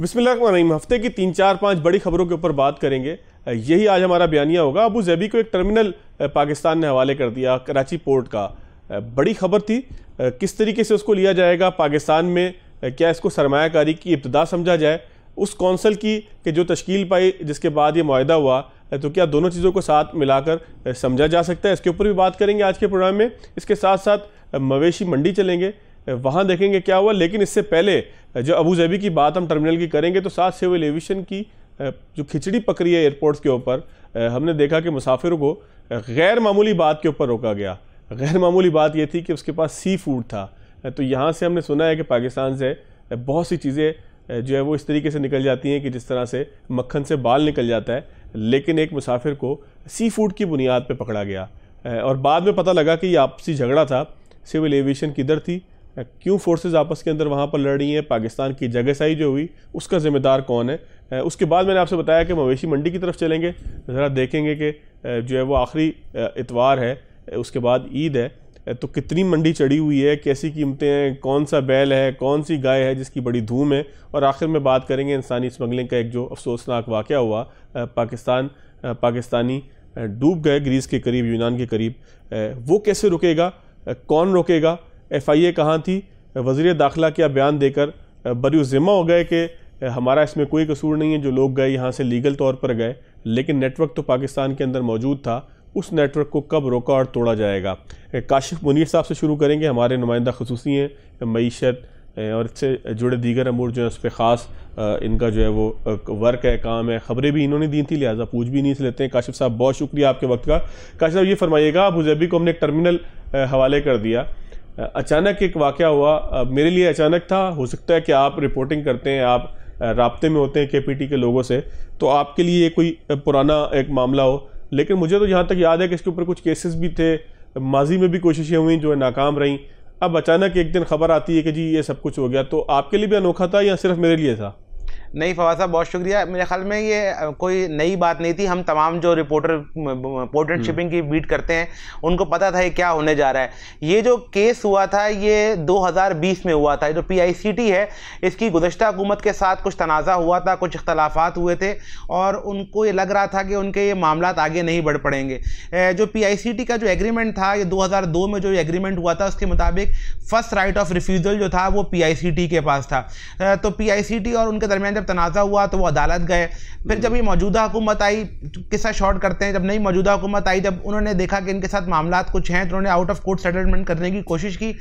बिस्मिल्लाहिर्रहमानिर्रहीम। हफ्ते की 3-4-5 बड़ी खबरों के ऊपर बात करेंगे। यही आज हमारा बयानिया होगा। अबू ज़ैबी को एक टर्मिनल पाकिस्तान ने हवाले कर दिया, कराची पोर्ट का। बड़ी खबर थी, किस तरीके से उसको लिया जाएगा पाकिस्तान में, क्या इसको सरमायाकारी की इब्तिदा समझा जाए, उस कौंसल की कि जो तश्कील पाई जिसके बाद ये मुआहदा हुआ, तो क्या दोनों चीज़ों को साथ मिलाकर समझा जा सकता है, इसके ऊपर भी बात करेंगे आज के प्रोग्राम में। इसके साथ साथ मवेशी मंडी चलेंगे, वहाँ देखेंगे क्या हुआ। लेकिन इससे पहले जो अबू ज़ैबी की बात हम टर्मिनल की करेंगे, तो साथ सिविल एविएशन की जो खिचड़ी पकड़ी है एयरपोर्ट्स के ऊपर, हमने देखा कि मुसाफिरों को गैर मामूली बात के ऊपर रोका गया। गैर मामूली बात ये थी कि उसके पास सी फूड था। तो यहाँ से हमने सुना है कि पाकिस्तान से बहुत सी चीज़ें जो है वो इस तरीके से निकल जाती हैं कि जिस तरह से मक्खन से बाल निकल जाता है। लेकिन एक मुसाफिर को सी फूड की बुनियाद पर पकड़ा गया और बाद में पता लगा कि ये आपसी झगड़ा था। सिविल एविएशन किधर थी, क्यों फोर्सेस आपस के अंदर वहाँ पर लड़ रही हैं, पाकिस्तान की जगहसाई जो हुई उसका ज़िम्मेदार कौन है। उसके बाद मैंने आपसे बताया कि मवेशी मंडी की तरफ चलेंगे, ज़रा देखेंगे कि जो है वो आखिरी इतवार है, उसके बाद ईद है, तो कितनी मंडी चढ़ी हुई है, कैसी कीमतें हैं, कौन सा बैल है, कौन सी गाय है जिसकी बड़ी धूम है। और आखिर में बात करेंगे इंसानी स्मगलिंग का एक जो अफसोसनाक वाक़या हुआ। पाकिस्तानी डूब गए ग्रीस के करीब, यूनान के करीब, वो कैसे रुकेगा, कौन रोकेगा। FIA कहाँ थी, वज़ीर दाखिला क्या बयान देकर बरी-उज़्ज़िम्मा हो गए कि हमारा इसमें कोई कसूर नहीं है, जो लोग गए यहाँ से लीगल तौर पर गए। लेकिन नेटवर्क तो पाकिस्तान के अंदर मौजूद था, उस नेटवर्क को कब रोका और तोड़ा जाएगा। काशिफ मुनीर साहब से शुरू करेंगे, हमारे नुमाइंदा ख़ुसूसी हैं मईशत और इससे जुड़े दीगर अमूर जो है उस पर ख़ास इनका जो है वो वर्क है, काम है। ख़बरें भी इन्होंने दी थी, लिहाजा पूछ भी नहीं लेते हैं। काशिफ साहब बहुत शुक्रिया आपके वक्त का। काशिफ साहब ये फरमाइएगा, अबू ज़ैबी को हमने एक टर्मिनल हवाले कर दिया, अचानक एक वाक़या हुआ, मेरे लिए अचानक था। हो सकता है कि आप रिपोर्टिंग करते हैं, आप राब्ते में होते हैं KPT के लोगों से, तो आपके लिए कोई पुराना एक मामला हो। लेकिन मुझे तो जहाँ तक याद है कि इसके ऊपर कुछ केसेस भी थे, माजी में भी कोशिशें हुई जो है नाकाम रहीं। अब अचानक एक दिन खबर आती है कि जी ये सब कुछ हो गया, तो आपके लिए भी अनोखा था या सिर्फ मेरे लिए था? नहीं फवाद साहब, बहुत शुक्रिया। मेरे ख्याल में ये कोई नई बात नहीं थी। हम तमाम जो रिपोर्टर पोर्ट एंड शिपिंग की बीट करते हैं उनको पता था ये क्या होने जा रहा है। ये जो केस हुआ था ये 2020 में हुआ था। जो PICT है इसकी गुज़श्ता हुकूमत के साथ कुछ तनाज़ा हुआ था, कुछ इख्तलाफात हुए थे और उनको ये लग रहा था कि उनके ये मामलात आगे नहीं बढ़ पड़ेंगे। जो PICT का जो एग्रीमेंट था, ये 2002 में जो एग्रीमेंट हुआ था, उसके मुताबिक फ़र्स्ट राइट ऑफ रिफ्यूज़ल जो था वो PICT के पास था। तो PICT और उनके दरमियान तनाज़ा हुआ तो वो अदालत गए। फिर जब ये मौजूदा हुकूमत आई, किस्सा शॉर्ट करते हैं, जब नई मौजूदा हुकूमत आई, जब उन्होंने देखा कि इनके साथ मामलात कुछ हैं, तो उन्होंने आउट ऑफ कोर्ट सेटलमेंट करने की कोशिश की।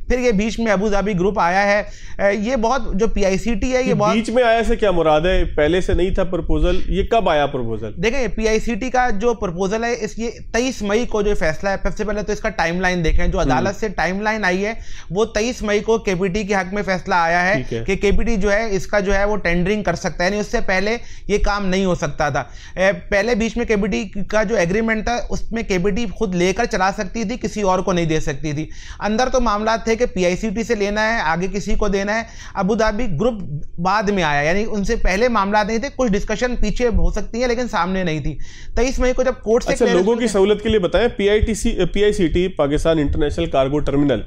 फिर ये बीच में अबू ज़ैबी ग्रुप आया है। ये बहुत जो PICT है ये बहुत बीच में आया से क्या मुराद है, पहले से नहीं था प्रपोजल, ये कब आया प्रपोजल? देखें, PICT का जो प्रपोजल है इस ये 23 मई को जो फैसला है, सबसे पहले तो इसका टाइमलाइन देखें। जो अदालत से टाइमलाइन आई है वो 23 मई को KPT के हक में फैसला आया है कि KPT जो है इसका जो है वो टेंडरिंग कर सकता है, नहीं उससे पहले ये काम नहीं हो सकता था। पहले बीच में KPT का जो एग्रीमेंट था उसमें KPT खुद लेकर चला सकती थी, किसी और को नहीं दे सकती थी। अंदर तो मामला थे कि PICT से लेना है, आगे किसी को देना है। अबू धाबी ग्रुप बाद में आया, यानी उनसे पहले मामला नहीं थे, कुछ डिस्कशन पीछे हो सकती है लेकिन सामने नहीं थी। 23 मई को जब कोर्ट से अच्छा, लोगों की सहूलत के लिए बताएं, PICT Pakistan international cargo terminal,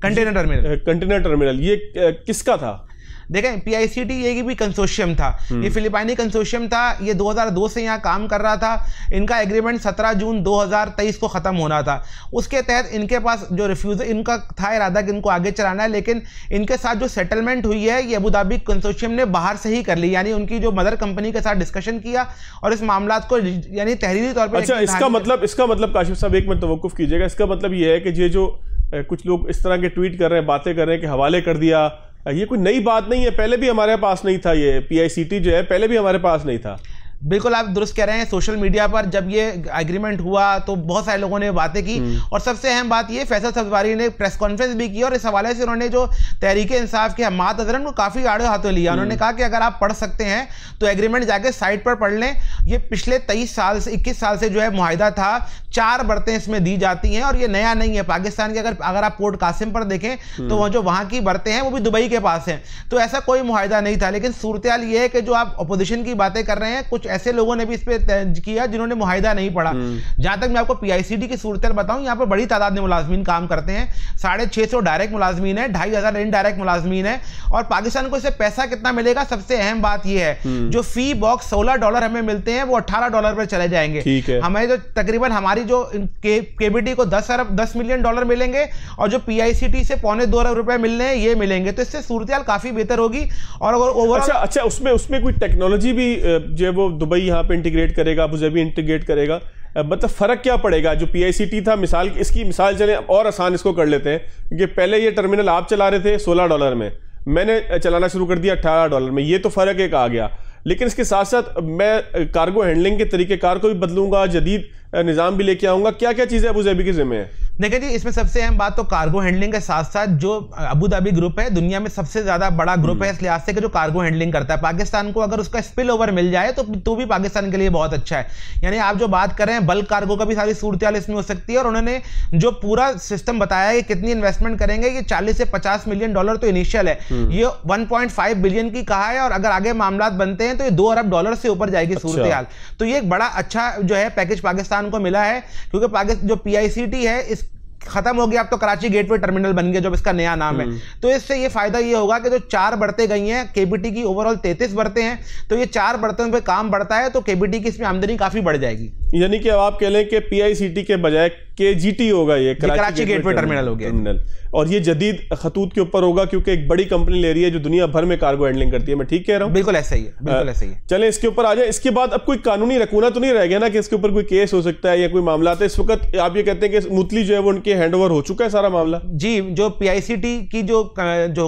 container terminal, ये किसका था? देखें, PICT ये भी कंसोर्शियम था, ये फिलिपाइनी कंसोर्शियम था। ये 2002 से यहाँ काम कर रहा था। इनका एग्रीमेंट 17 जून 2023 को ख़त्म होना था। उसके तहत इनके पास जो रिफ्यूज़ल, इनका था इरादा कि इनको आगे चलाना है, लेकिन इनके साथ जो सेटलमेंट हुई है ये अबू धाबी कंसोर्शियम ने बाहर से ही कर ली, यानी उनकी जो मदर कंपनी के साथ डिस्कशन किया और इस मामला को यानी तहरीरी तौर पर। अच्छा, इसका मतलब काशिफ साहब एक मिनट तवक्कुफ कीजिएगा, इसका मतलब ये है कि ये जो कुछ लोग इस तरह के ट्वीट कर रहे हैं, बातें कर रहे हैं कि हवाले कर दिया, ये कोई नई बात नहीं है, पहले भी हमारे पास नहीं था। ये PICT जो है पहले भी हमारे पास नहीं था। बिल्कुल आप दुरुस्त कह रहे हैं। सोशल मीडिया पर जब ये एग्रीमेंट हुआ तो बहुत सारे लोगों ने बातें की और सबसे अहम बात ये, फैसल सब्ज़वारी ने प्रेस कॉन्फ्रेंस भी की और इस हवाले से उन्होंने जो तहरीक इंसाफ के हमाद हज़रत को काफ़ी आड़े हाथों लिया। उन्होंने कहा कि अगर आप पढ़ सकते हैं तो एग्रीमेंट जाके साइट पर पढ़ लें। ये पिछले 23 साल से 21 साल से जो है मुआहिदा था, 4 बरतें इसमें दी जाती हैं और ये नया नहीं है। पाकिस्तान के अगर आप पोर्ट कासिम पर देखें तो वह जो वहाँ की बरतें हैं वो भी दुबई के पास हैं, तो ऐसा कोई मुआहिदा नहीं था। लेकिन सूरत हाल ये है कि जो आप अपोजिशन की बातें कर रहे हैं, कुछ ऐसे लोगों ने भी इस पे किया जिन्होंने मुआहिदा नहीं पढ़ा। जहां तक मैं आपको पीआईसीटी की सूरत बताऊं, यहाँ पर बड़ी तादाद में मुलाजमीन काम करते हैं, 650 डायरेक्ट मुलाजमीन है, 2500 इनडायरेक्ट मुलाजमीन है। और पाकिस्तान को इससे पैसा कितना मिलेगा, सबसे अहम बात यह है जो फी बॉक्स $16 हमें मिलते हैं वो $18 पर चले जाएंगे। हमें जो तकरीबन हमारी जो केबीटी को $10 मिलियन मिलेंगे और जो पीआईसीटी से $2.25 अरब मिलने हैं ये मिलेंगे। तो इससे सूरत काफी बेहतर होगी। और ओवरऑल अच्छा उसमें कोई टेक्नोलॉजी भी जो वो दुबई यहाँ पे इंटीग्रेट करेगा, अबू धाबी इंटीग्रेट करेगा, मतलब फर्क क्या पड़ेगा? जो पीआईसीटी था, इसकी मिसाल चलें और आसान इसको कर लेते हैं, क्योंकि पहले ये टर्मिनल आप चला रहे थे $16 में, मैंने चलाना शुरू कर दिया $18 में, ये तो फर्क एक आ गया। लेकिन इसके साथ साथ मैं कार्गो हैंडलिंग के तरीकेकार को भी बदलूंगा, जदीद निज़ाम भी लेके आऊंगा। क्या क्या चीज़ें अबू धाबी के ज़िम्मे है? देखिए जी, इसमें सबसे अहम बात तो कार्गो हैंडलिंग के साथ साथ जो अबू धाबी ग्रुप है दुनिया में सबसे ज्यादा बड़ा ग्रुप है इस लिहाज से कि जो कार्गो हैंडलिंग करता है। पाकिस्तान को अगर उसका स्पिल ओवर मिल जाए तो भी पाकिस्तान के लिए बहुत अच्छा है। यानी आप जो बात कर रहे हैं बल्क कार्गो का भी सारी सूरत इसमें हो सकती है। और उन्होंने जो पूरा सिस्टम बताया है कि कितनी इन्वेस्टमेंट करेंगे, ये $40 से $50 मिलियन तो इनिशियल है, ये 1.5 बिलियन की कहा है। और अगर आगे मामला बनते हैं तो ये $2 अरब से ऊपर जाएगी सूरत हाल। तो ये एक बड़ा अच्छा जो है पैकेज पाकिस्तान को मिला है, क्योंकि जो पीआईसीटी है इस खत्म हो गया, अब तो कराची गेटवे टर्मिनल बन गया जो इसका नया नाम है। तो इससे ये फायदा ये होगा कि जो 4 बढ़ते गई हैं, केबीटी की ओवरऑल 33 बढ़ते हैं, तो ये 4 बढ़तों पे काम बढ़ता है तो केबीटी की इसमें आमदनी काफी बढ़ जाएगी। यानी कि अब आप कह लें कि पीआईसीटी के बजाय केजीटी होगा, ये कराची गेटवे टर्मिनल हो गया। और ये जदीद खतूत के ऊपर होगा, क्योंकि एक बड़ी कंपनी ले रही है जो दुनिया भर में कार्गो हैंडलिंग करती है। मैं ठीक कह रहा हूँ? बिल्कुल ऐसा ही है, बिल्कुल ऐसा ही है। चलें इसके ऊपर आ जाए। इसके बाद अब कोई कानूनी रकूना तो नहीं रह गया ना कि इसके ऊपर कोई केस हो सकता है या कोई मामला? इस वक्त आप ये कहते हैं कि मुतली जो है वो उनके हैंडओवर हो चुका है सारा मामला? जी, जो पीआईसीटी की जो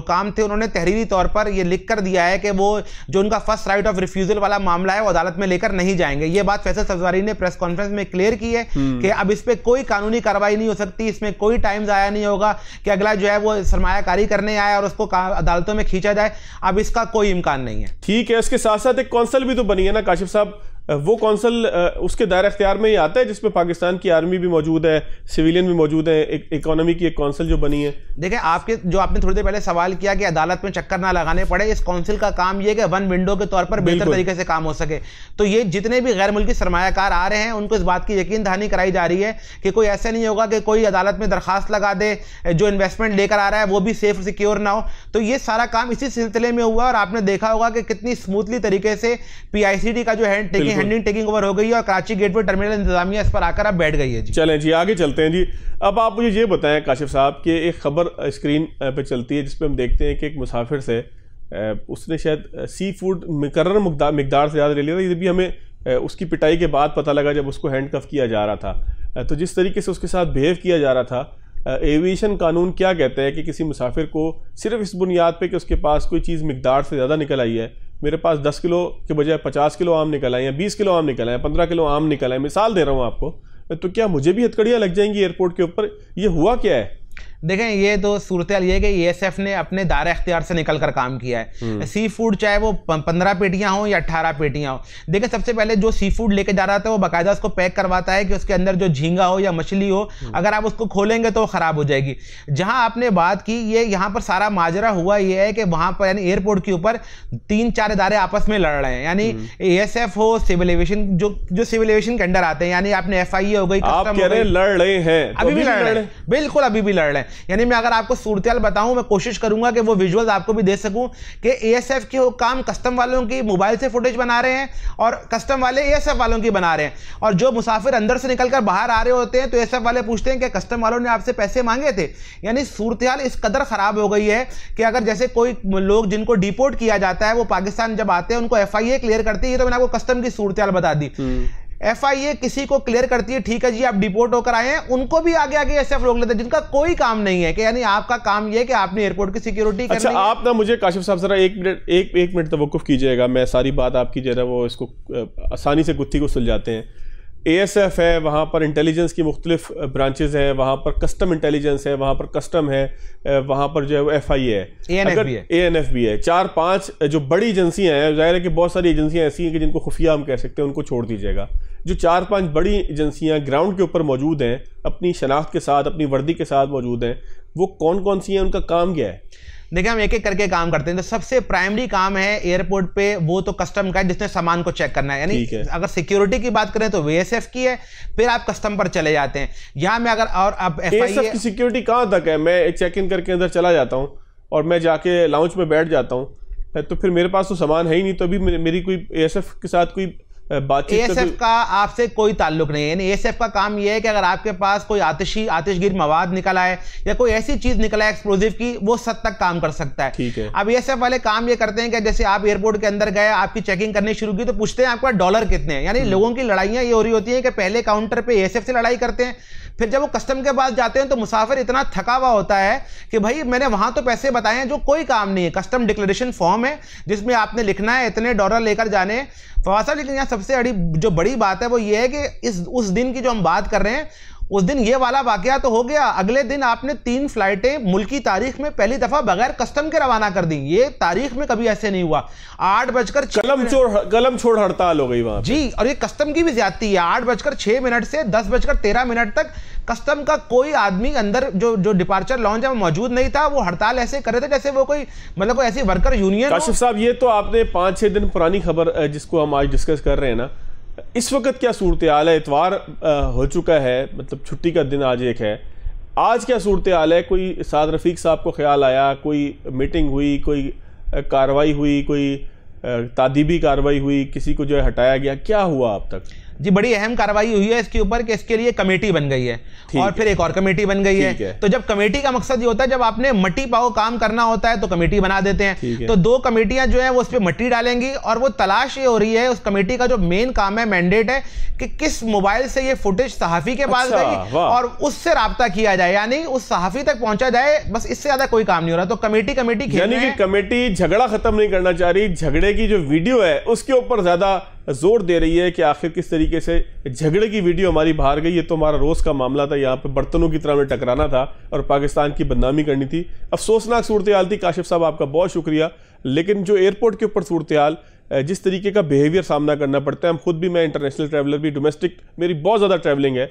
काम थे उन्होंने तहरीरी तौर पर ये लिख कर दिया है कि वो जो उनका फर्स्ट राइट ऑफ रिफ्यूजल वाला मामला है वो अदालत में लेकर नहीं जाएंगे। ये बात फैसल सब्ज़वारी ने प्रेस कॉन्फ्रेंस में क्लियर की है कि अब इस पे कोई कानूनी कार्रवाई नहीं हो सकती, इसमें कोई टाइम ज़ाया नहीं होगा कि अगला जो है वो सरमायाकारी करने आए और उसको अदालतों में खींचा जाए। अब इसका कोई इम्कान नहीं है। ठीक है। इसके साथ साथ एक कौंसल भी तो बनी है ना काशिफ साहब, वो कौंसल उसके दायरे इख्तियार में ही आता है जिसमें पाकिस्तान की आर्मी भी मौजूद है, सिविलियन भी मौजूद है, एक इकोनॉमी की एक कौंसल जो बनी है। देखें, आपने थोड़ी देर पहले सवाल किया कि अदालत में चक्कर ना लगाने पड़े, इस कौंसिल का काम ये कि वन विंडो के तौर पर बेहतर तरीके से काम हो सके। तो ये जितने भी गैर मुल्की सरमायाकार आ रहे हैं उनको इस बात की यकीन दहानी कराई जा रही है कि कोई ऐसा नहीं होगा कि कोई अदालत में दरखास्त लगा दे, जो इन्वेस्टमेंट लेकर आ रहा है वो भी सेफ सिक्योर ना हो। तो ये सारा काम इसी सिलसिले में हुआ और आपने देखा होगा कि कितनी स्मूथली तरीके से पीआईसीटी का जो हैंडिंग टेकिंग ओवर हो गई है और कराची गेटवे टर्मिनल इंतजामिया इस पर आकर अब बैठ गई है। जी चलें जी, आगे चलते हैं जी। अब आप मुझे ये बताएं काशिफ साहब कि एक खबर स्क्रीन पे चलती है जिसपे हम देखते हैं कि एक मुसाफिर से उसने शायद सी फूड मुकर्रर मिकदार से ज़्यादा ले लिया था। ये भी हमें उसकी पिटाई के बाद पता लगा जब उसको हैंडकफ किया जा रहा था। तो जिस तरीके से उसके साथ बिहेव किया जा रहा था, एविएशन कानून क्या कहता है कि किसी मुसाफिर को सिर्फ इस बुनियाद पे कि उसके पास कोई चीज़ मिकदार से ज़्यादा निकल आई है, मेरे पास 10 किलो के बजाय 50 किलो आम निकल आए या 20 किलो आम निकल आए, 15 किलो आम निकल आए, मिसाल दे रहा हूँ आपको, तो क्या मुझे भी हथकड़ियाँ लग जाएंगी एयरपोर्ट के ऊपर? ये हुआ क्या है? देखें, ये तो सूरत हाल ये है कि एएसएफ ने अपने दायरे इख्तियार से निकल कर काम किया है। सी फूड चाहे वो 15 पेटियां हो या 18 पेटियां हो। देखें, सबसे पहले जो सी फूड लेके जा रहा था वो बाकायदा उसको पैक करवाता है कि उसके अंदर जो झींगा हो या मछली हो, अगर आप उसको खोलेंगे तो खराब हो जाएगी। जहां आपने बात की, ये यहाँ पर सारा माजरा हुआ ये है कि वहां पर यानी एयरपोर्ट के ऊपर 3-4 इदारे आपस में लड़ रहे हैं, यानी एएसएफ हो, सिविल एविएशन, जो सिविल एविएशन के अंडर आते हैं, यानी आपने FIA हो गई, कस्टम हो गई, लड़ रहे हैं, अभी भी लड़ रहे हैं, बिल्कुल अभी भी लड़ रहे हैं। यानी मैं अगर आपको सूरत-ए-हाल बताऊं, मैं कोशिश करूंगा कि वो विजुअल्स आपको भी दे सकूं कि एएसएफ के हुक्काम कस्टम वालों की मोबाइल से फुटेज बना रहे हैं और कस्टम वाले एएसएफ वालों की बना रहे हैं। और जो मुसाफिर अंदर से निकलकर बाहर आ रहे होते हैं तो एएसएफ वाले पूछते हैं कि कस्टम वालों ने आपसे पैसे मांगे थे। यानी सूरत-ए-हाल इस कदर खराब हो गई है कि अगर जैसे कोई लोग जिनको डिपोर्ट किया जाता है वो पाकिस्तान जब आते हैं उनको FIA क्लियर करती है, तो मैंने आपको कस्टम की सूरत-ए-हाल बता दी। FIA किसी को क्लियर करती है, ठीक है जी आप डिपोर्ट होकर आए हैं, उनको भी आगे आगे एएसएफ रोक लेते हैं जिनका कोई काम नहीं है, कि यानी आपका काम ये है कि आपने एयरपोर्ट की सिक्योरिटी करनी है। अच्छा, आप ना मुझे काशिफ साहब जरा एक मिनट तवक्कुफ कीजिएगा, मैं सारी बात आपकी जरा वो इसको आसानी से गुत्थी को सुलझाते हैं। ASF है, वहाँ पर इंटेलिजेंस की मुख्तलिफ ब्रांचेज हैं, वहाँ पर कस्टम इंटेलिजेंस है, वहाँ पर कस्टम है, वहाँ पर जो है वो FIA है, ANF भी है, 4-5 जो बड़ी एजेंसियाँ हैं। जाहिर है कि बहुत सारी एजेंसियाँ ऐसी हैं कि जिनको खुफिया हम कह सकते हैं, उनको छोड़ दीजिएगा। जो 4-5 बड़ी एजेंसियाँ ग्राउंड के ऊपर मौजूद हैं, अपनी शनाख्त के साथ, अपनी वर्दी के साथ मौजूद हैं, वो कौन कौन सी हैं, उनका काम क्या है? देखिए हम एक एक करके काम करते हैं। तो सबसे प्राइमरी काम है एयरपोर्ट पे वो तो कस्टम का है, जिसने सामान को चेक करना है। यानी अगर सिक्योरिटी की बात करें तो बीएसएफ की है, फिर आप कस्टम पर चले जाते हैं। यहाँ में अगर और अब एएसएफ की सिक्योरिटी कहाँ तक है? मैं चेक इन करके अंदर चला जाता हूँ और मैं जाके लाउंज में बैठ जाता हूँ, तो फिर मेरे पास तो सामान है ही नहीं, तो अभी मेरी कोई एएसएफ के साथ कोई बातचीत? एएसएफ का आपसे कोई ताल्लुक नहीं है। यानी एएसएफ का काम यह है कि अगर आपके पास कोई आतिशगीर मवाद निकल आए या कोई ऐसी चीज निकल आए एक्सप्लोजिव की, वो सद तक काम कर सकता है। ठीक है। अब एएसएफ वाले काम ये करते हैं कि जैसे आप एयरपोर्ट के अंदर गए, आपकी चेकिंग करनी शुरू की, तो पूछते हैं आपके पास डॉलर कितने हैं। यानी लोगों की लड़ाइयां ये हो रही होती है कि पहले काउंटर पे एएसएफ से लड़ाई करते हैं, फिर जब वो कस्टम के पास जाते हैं तो मुसाफिर इतना थका हुआ होता है कि भाई मैंने वहां तो पैसे बताए हैं जो कोई काम नहीं है। कस्टम डिक्लेरेशन फॉर्म है जिसमें आपने लिखना है इतने डॉलर लेकर जाने। फवाद साहब, लेकिन यहाँ सबसे जो बड़ी बात है वो ये है कि उस दिन की जो हम बात कर रहे हैं, उस दिन ये वाला वाकया तो हो गया, अगले दिन आपने 3 फ्लाइटें मुल्की तारीख में पहली दफा बगैर कस्टम के रवाना कर दी। ये तारीख में कभी ऐसे नहीं हुआ। 8 कलम छोड़ हड़ताल हो गई वहां जी, और ये कस्टम की भी ज्यादती है। 8:06 से 10:13 तक कस्टम का कोई आदमी अंदर जो डिपार्चर लॉन्च में मौजूद नहीं था। वो हड़ताल ऐसे कर रहे थे जैसे वो कोई मतलब कोई ऐसी वर्कर यूनियन। काशिफ साहब, ये तो आपने 5-6 दिन पुरानी खबर जिसको हम आज डिस्कस कर रहे हैं ना, इस वक्त क्या सूरत हाल है? इतवार हो चुका है, मतलब छुट्टी का दिन आज एक है। आज क्या सूरत हाल है? कोई साद रफीक साहब को ख्याल आया, कोई मीटिंग हुई, कोई कार्रवाई हुई, कोई तादीबी कार्रवाई हुई, किसी को जो है हटाया गया, क्या हुआ अब तक? जी, बड़ी अहम कार्रवाई हुई है इसके ऊपर कि इसके लिए कमेटी बन गई है और फिर एक और कमेटी बन गई है। तो जब कमेटी का मकसद ये होता है, जब आपने मट्टी पाओ काम करना होता है तो कमेटी बना देते हैं। तो 2 कमेटियां जो है वो उस पर मट्टी डालेंगी और वो तलाश ये हो रही है, उस कमेटी का जो मेन काम है, मैंडेट है कि किस मोबाइल से ये फुटेज सहाफी के पास गई और उससे राब्ता किया जाए, यानी उस सहाफी तक पहुंचा जाए। बस इससे ज्यादा कोई काम नहीं हो रहा। तो कमेटी यानी कि कमेटी झगड़ा खत्म नहीं करना चाह रही, झगड़े की जो वीडियो है उसके ऊपर ज्यादा जोर दे रही है कि आखिर किस तरीके से झगड़े की वीडियो हमारी बाहर गई। ये तो हमारा रोज का मामला था, यहाँ पे बर्तनों की तरह में टकराना था और पाकिस्तान की बदनामी करनी थी। अफसोसनाक सूरत हाल थी। काशिफ साहब, आपका बहुत शुक्रिया। लेकिन जो एयरपोर्ट के ऊपर सूरत हाल, जिस तरीके का बिहेवियर सामना करना पड़ता है, हम खुद भी, मैं इंटरनेशनल ट्रैवलर भी, डोमेस्टिक मेरी बहुत ज़्यादा ट्रैवलिंग है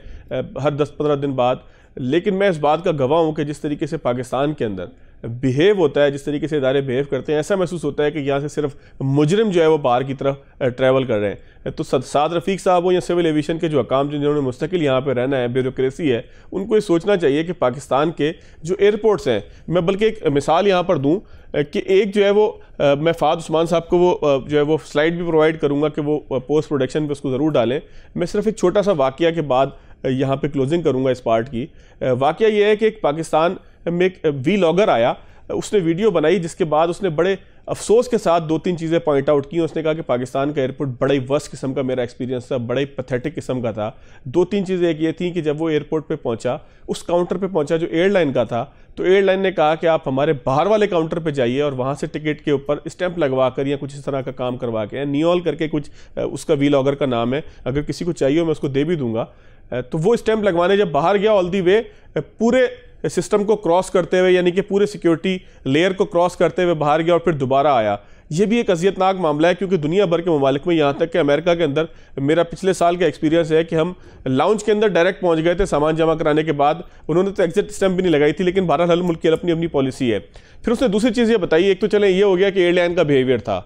हर 10-15 दिन बाद, लेकिन मैं इस बात का गवाह हूँ कि जिस तरीके से पाकिस्तान के अंदर बिहेव होता है, जिस तरीके से इदारे बिहेव करते हैं, ऐसा महसूस होता है कि यहाँ से सिर्फ मुजरिम जो है वो बाहर की तरफ ट्रैवल कर रहे हैं। तो साद रफीक साहब हो या सिविल एविएशन के जो अकाम जिन्होंने मुस्तकिल यहाँ पे रहना है, ब्यूरोक्रेसी है, उनको ये सोचना चाहिए कि पाकिस्तान के जो एयरपोर्ट्स हैं, मैं बल्कि एक मिसाल यहाँ पर दूँ कि एक जो है वो मैं फवाद उस्मान साहब को वो जो है वो स्लाइड भी प्रोवाइड करूँगा कि वो पोस्ट प्रोडक्शन पे उसको ज़रूर डालें। मैं सिर्फ एक छोटा सा वाक़या के बाद यहाँ पे क्लोजिंग करूँगा इस पार्ट की। वाक़या ये है कि एक पाकिस्तान में एक वीलॉगर आया, उसने वीडियो बनाई, जिसके बाद उसने बड़े अफसोस के साथ 2-3 चीज़ें पॉइंट आउट की। उसने कहा कि पाकिस्तान का एयरपोर्ट बड़ा ही वर्स्ट किस्म का मेरा एक्सपीरियंस था, बड़ा ही पैथेटिक किस्म का था। 2-3 चीज़ें एक ये थी कि जब वो एयरपोर्ट पे पहुंचा, उस काउंटर पे पहुंचा जो एयरलाइन का था, तो एयरलाइन ने कहा कि आप हमारे बाहर वाले काउंटर पे जाइए और वहाँ से टिकट के ऊपर स्टैंप लगवा कर या कुछ इस तरह का काम करवा के, नियोल करके कुछ उसका वीलॉगर का नाम है, अगर किसी को चाहिए मैं उसको दे भी दूंगा। तो वो स्टैंप लगवाने जब बाहर गया, ऑल दी वे पूरे सिस्टम को क्रॉस करते हुए, यानी कि पूरे सिक्योरिटी लेयर को क्रॉस करते हुए बाहर गया और फिर दोबारा आया। ये भी एक अजियतनाक मामला है, क्योंकि दुनिया भर के ममालिक में, यहाँ तक कि अमेरिका के अंदर मेरा पिछले साल का एक्सपीरियंस है कि हम लाउंज के अंदर डायरेक्ट पहुँच गए थे सामान जमा कराने के बाद। उन्होंने तो एग्जिट स्टैंप भी नहीं लगाई थी, लेकिन बहरहाल हर मुल्क की अपनी अपनी पॉलिसी है। फिर उसने दूसरी चीज़ ये बताई, एक तो चले ये हो गया कि एयरलाइन का बिहेवियर था।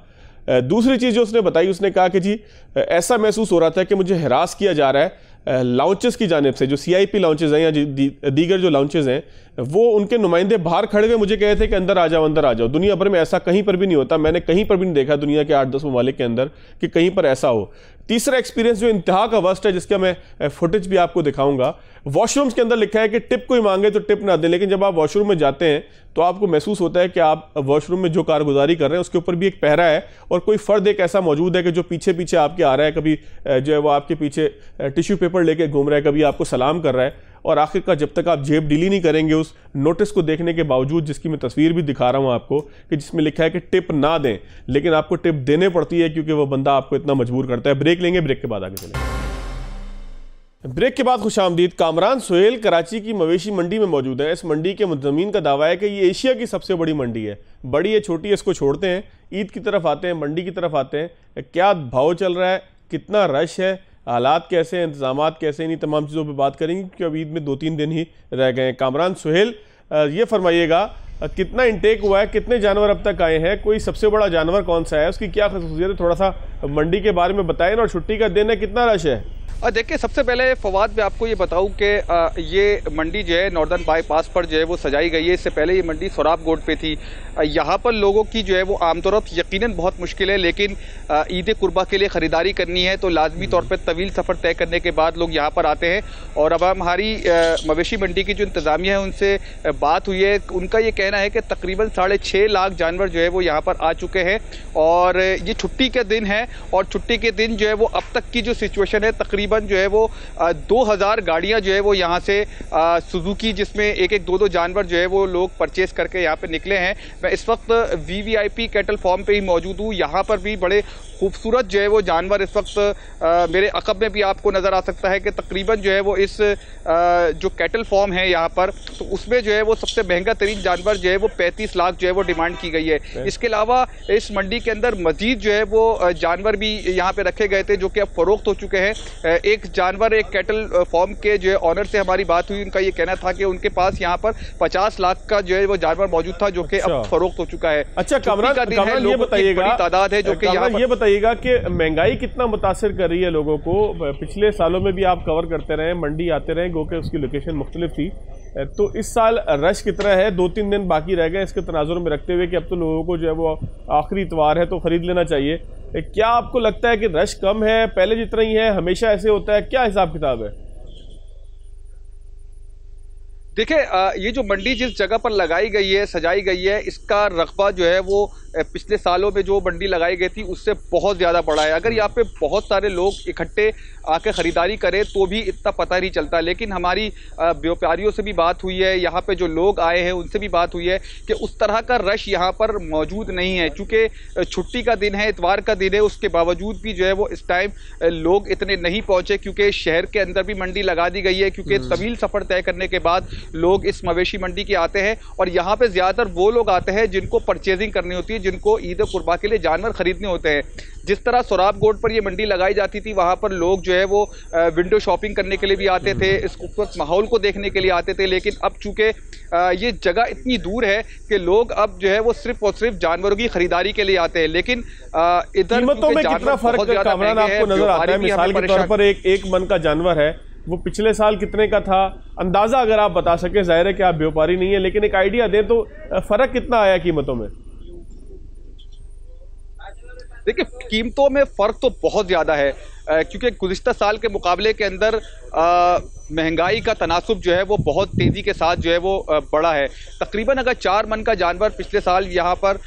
दूसरी चीज़ जो उसने बताई, उसने कहा कि जी ऐसा महसूस हो रहा था कि मुझे हरास किया जा रहा है लाउंचेस की जानिब से, जो CIP लाउंचेस हैं या दीगर जो लाउंचेस हैं, वो उनके नुमाइंदे बाहर खड़े हुए मुझे कह रहे थे कि अंदर आ जाओ, अंदर आ जाओ। दुनिया भर में ऐसा कहीं पर भी नहीं होता, मैंने कहीं पर भी नहीं देखा दुनिया के 8-10 ममालिक के अंदर कि कहीं पर ऐसा हो। तीसरा एक्सपीरियंस जो इंतहा का वर्स्ट है, जिसका मैं फुटेज भी आपको दिखाऊंगा, वॉशरूम्स के अंदर लिखा है कि टिप कोई मांगे तो टिप ना दें, लेकिन जब आप वॉशरूम में जाते हैं तो आपको महसूस होता है कि आप वॉशरूम में जो कारगुजारी कर रहे हैं उसके ऊपर भी एक पहरा है और कोई फर्द एक ऐसा मौजूद है कि जो पीछे पीछे आपके आ रहा है, कभी जो है वो आपके पीछे टिश्यू पेपर लेके घूम रहा है, कभी आपको सलाम कर रहा है। और आखिरकार जब तक आप जेब डीली नहीं करेंगे उस नोटिस को देखने के बावजूद, जिसकी मैं तस्वीर भी दिखा रहा हूं आपको, कि जिसमें लिखा है कि टिप ना दें, लेकिन आपको टिप देने पड़ती है क्योंकि वो बंदा आपको इतना मजबूर करता है। ब्रेक लेंगे, ब्रेक के बाद आगे चलेंगे। ब्रेक के बाद खुशामदीद। कामरान सुहेल कराची की मवेशी मंडी में मौजूद है। इस मंडी के मुंतज़मीन का दावा है कि ये एशिया की सबसे बड़ी मंडी है। बड़ी है छोटी है, इसको छोड़ते हैं, ईद की तरफ आते हैं, मंडी की तरफ आते हैं। क्या भाव चल रहा है, कितना रश है, हालात कैसे हैं, इंतजामात कैसे, इन्हीं तमाम चीज़ों पर बात करेंगे क्योंकि अब ईद में 2-3 दिन ही रह गए हैं। कामरान सुहेल, ये फरमाइएगा कितना इंटेक हुआ है, कितने जानवर अब तक आए हैं, कोई सबसे बड़ा जानवर कौन सा है, उसकी क्या खसूसियत है, थोड़ा सा मंडी के बारे में बताएं। और छुट्टी का दिन है, कितना रश है? देखिए, सबसे पहले फवाद मैं आपको ये बताऊं कि ये मंडी जो है नॉर्दर्न बाईपास पर जो है वो सजाई गई है। इससे पहले ये मंडी सोराब गोड पे थी। यहाँ पर लोगों की जो है वो आमतौर पर यकीनन बहुत मुश्किल है, लेकिन ईद कुर्बा के लिए ख़रीदारी करनी है तो लाजमी तौर पर तवील सफ़र तय करने के बाद लोग यहाँ पर आते हैं। और अब हमारी मवेशी मंडी की जो इंतज़ामिया है उनसे बात हुई है, उनका ये कहना है कि तकरीबन 6.5 लाख जानवर जो है वो यहाँ पर आ चुके हैं। और ये छुट्टी के दिन है, और छुट्टी के दिन जो है वो अब तक की जो सिचुएशन है, तकरीबन जो है वो 2000 गाड़ियाँ जो है वो यहाँ से सुजुकी, जिसमें एक 2-2 जानवर जो है वो लोग परचेस करके यहाँ पे निकले हैं। मैं इस वक्त VVIP कैटल फार्म पे ही मौजूद हूँ। यहाँ पर भी बड़े खूबसूरत जो है वो जानवर इस वक्त मेरे अकब में भी आपको नज़र आ सकता है कि तकरीबन जो है वो इस जो कैटल फार्म है यहाँ पर, तो उसमें जो है वो सबसे महंगा तरीन जानवर जो है वो 35 लाख जो है वो डिमांड की गई है। इसके अलावा इस मंडी के अंदर मजीद जो है वो जानवर भी यहाँ पे रखे गए थे जो कि अब फरोख्त हो चुके हैं। एक जानवर, एक कैटल फार्म के जो है ऑनर से हमारी बात हुई, उनका ये कहना था कि उनके पास यहाँ पर 50 लाख का जो है वो जानवर मौजूद था जो कि अब फरोख्त हो चुका है। अच्छा कामरान, ये बताइएगा, बड़ी तादाद है जो कि यहाँ ये बताइएगा कि महंगाई कितना मुतासिर कर रही है लोगों को? पिछले सालों में भी आप कवर करते रहे, मंडी आते रहे, गो के उसकी लोकेशन मुख्तलिफ थी, तो इस साल रश कितना है? 2-3 दिन बाकी रह गए, इसके तनाजुर में रखते हुए कि अब तो लोगों को जो है वो आखिरी इतवार है तो खरीद लेना चाहिए। क्या आपको लगता है कि रश कम है, पहले जितना ही है, हमेशा ऐसे होता है, क्या हिसाब किताब है? देखिए, ये जो मंडी जिस जगह पर लगाई गई है, सजाई गई है, इसका रकबा जो है वो पिछले सालों में जो मंडी लगाई गई थी उससे बहुत ज़्यादा बड़ा है। अगर यहाँ पे बहुत सारे लोग इकट्ठे आके ख़रीदारी करें तो भी इतना पता नहीं चलता। लेकिन हमारी व्यापारियों से भी बात हुई है, यहाँ पे जो लोग आए हैं उनसे भी बात हुई है कि उस तरह का रश यहाँ पर मौजूद नहीं है। चूँकि छुट्टी का दिन है, इतवार का दिन है, उसके बावजूद भी जो है वो इस टाइम लोग इतने नहीं पहुँचे, क्योंकि शहर के अंदर भी मंडी लगा दी गई है। क्योंकि तवील सफ़र तय करने के बाद लोग इस मवेशी मंडी के आते हैं, और यहाँ पे ज़्यादातर वो लोग आते हैं जिनको परचेजिंग करनी होती है, जिनको ईद कुर्बा के लिए जानवर खरीदने होते हैं। जिस तरह सोराब गोड पर ये मंडी लगाई जाती थी, वहाँ पर लोग जो है वो विंडो शॉपिंग करने के लिए भी आते थे, इस खूबसूरत माहौल को देखने के लिए आते थे। लेकिन अब चूँकि ये जगह इतनी दूर है कि लोग अब जो है वो सिर्फ और सिर्फ जानवरों की खरीदारी के लिए आते हैं। लेकिन इधर कीमतों में कितना फर्क कामरान आपको नजर आता है? मिसाल के तौर पर एक मन का जानवर है, वो पिछले साल कितने का था, अंदाजा अगर आप बता सके? जाहिर है कि आप व्यापारी नहीं है, लेकिन एक आइडिया दें तो फर्क कितना आया कीमतों में? देखिए, कीमतों में फ़र्क तो बहुत ज़्यादा है, क्योंकि गुज़िश्ता साल के मुकाबले के अंदर महंगाई का तनासुब जो है वो बहुत तेज़ी के साथ जो है वो बढ़ा है। तकरीबन अगर 4 मन का जानवर पिछले साल यहाँ पर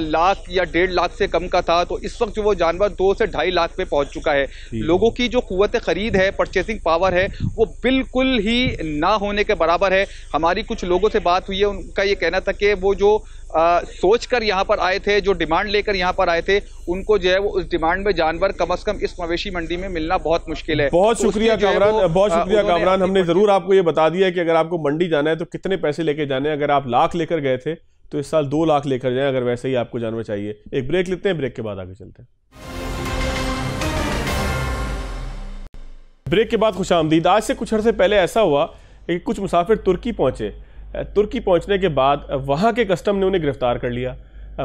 लाख या 1.5 लाख से कम का था, तो इस वक्त जो वो जानवर 2 से 2.5 लाख पे पहुँच चुका है। लोगों की जो क़ुव्वत ख़रीद है, परचेसिंग पावर है, वो बिल्कुल ही ना होने के बराबर है। हमारी कुछ लोगों से बात हुई है, उनका ये कहना था कि वो जो सोच कर यहाँ पर आए थे, जो डिमांड लेकर यहाँ पर आए थे, उनको जो है वो उस डिमांड में जानवर कम से कम इस मवेशी मंडी में मिलना बहुत मुश्किल है। बहुत शुक्रिया कामरान, बहुत शुक्रिया कामरान। हमने ज़रूर आपको ये बता दिया कि अगर आपको मंडी जाना है तो कितने पैसे लेके जाने हैं। अगर आप लाख लेकर गए थे तो इस साल 2 लाख लेकर जाएं, अगर वैसे ही आपको जानवर चाहिए। एक ब्रेक लेते हैं, ब्रेक के बाद आगे चलते हैं। ब्रेक के बाद खुशामदीद। आज से कुछ अर्से पहले ऐसा हुआ कि कुछ मुसाफिर तुर्की पहुंचे। तुर्की पहुंचने के बाद वहां के कस्टम ने उन्हें गिरफ्तार कर लिया।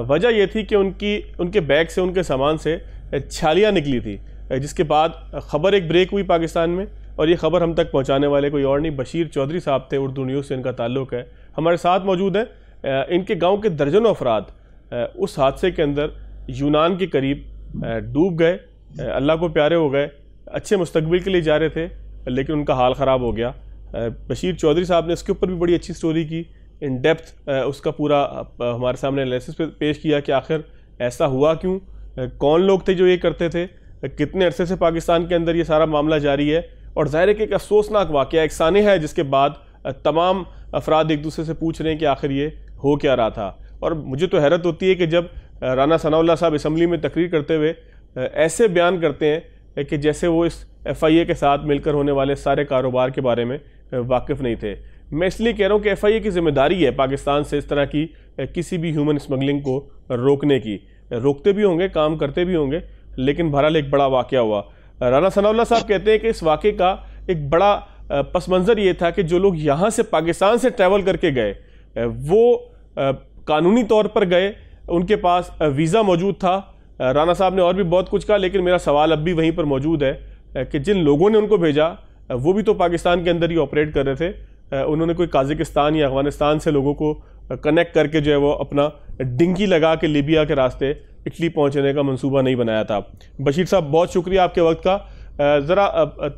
वजह यह थी कि उनके बैग से, उनके सामान से छालियाँ निकली थी, जिसके बाद ख़बर एक ब्रेक हुई पाकिस्तान में। और ये ख़बर हम तक पहुंचाने वाले कोई और नहीं, बशीर चौधरी साहब थे, उर्दू न्यूज़ से इनका ताल्लुक़ है, हमारे साथ मौजूद हैं। इनके गांव के दर्जनों अफराद उस हादसे के अंदर यूनान के करीब डूब गए, अल्लाह को प्यारे हो गए, अच्छे मुस्तकबिल के लिए जा रहे थे, लेकिन उनका हाल ख़राब हो गया। बशीर चौधरी साहब ने इसके ऊपर भी बड़ी अच्छी स्टोरी की, इन डेप्थ उसका पूरा हमारे सामने एनालिसिस पेश किया कि आखिर ऐसा हुआ क्यों, कौन लोग थे जो ये करते थे, कितने अरसे से पाकिस्तान के अंदर ये सारा मामला जारी है। और ज़ाहिर है कि एक अफसोसनाक वाक़या, एक सानह है जिसके बाद तमाम अफराद एक दूसरे से पूछ रहे हैं कि आखिर ये हो क्या रहा था। और मुझे तो हैरत होती है कि जब राना सनाउल्लाह साहब असम्बली में तकरीर करते हुए ऐसे बयान करते हैं कि जैसे वो इस FIA के साथ मिलकर होने वाले सारे कारोबार के बारे में वाकिफ़ नहीं थे। मैं इसलिए कह रहा हूँ कि FIA की जिम्मेदारी है पाकिस्तान से इस तरह की किसी भी ह्यूमन स्मगलिंग को रोकने की। रोकते भी होंगे, काम करते भी होंगे, लेकिन बहरहाल एक बड़ा वाक़या हुआ। राना सनाउल्लाह साहब कहते हैं कि इस वाक़े का एक बड़ा पस मंज़र ये था कि जो लोग यहाँ से पाकिस्तान से ट्रैवल करके गए वो कानूनी तौर पर गए, उनके पास वीज़ा मौजूद था। राना साहब ने और भी बहुत कुछ कहा, लेकिन मेरा सवाल अब भी वहीं पर मौजूद है कि जिन लोगों ने उनको भेजा वो भी तो पाकिस्तान के अंदर ही ऑपरेट कर रहे थे। उन्होंने कोई काज़िकिस्तान या अफगानिस्तान से लोगों को कनेक्ट करके जो है वो अपना डिंकी लगा के लीबिया के रास्ते इटली पहुंचने का मंसूबा नहीं बनाया था। बशीर साहब, बहुत शुक्रिया आपके वक्त का। ज़रा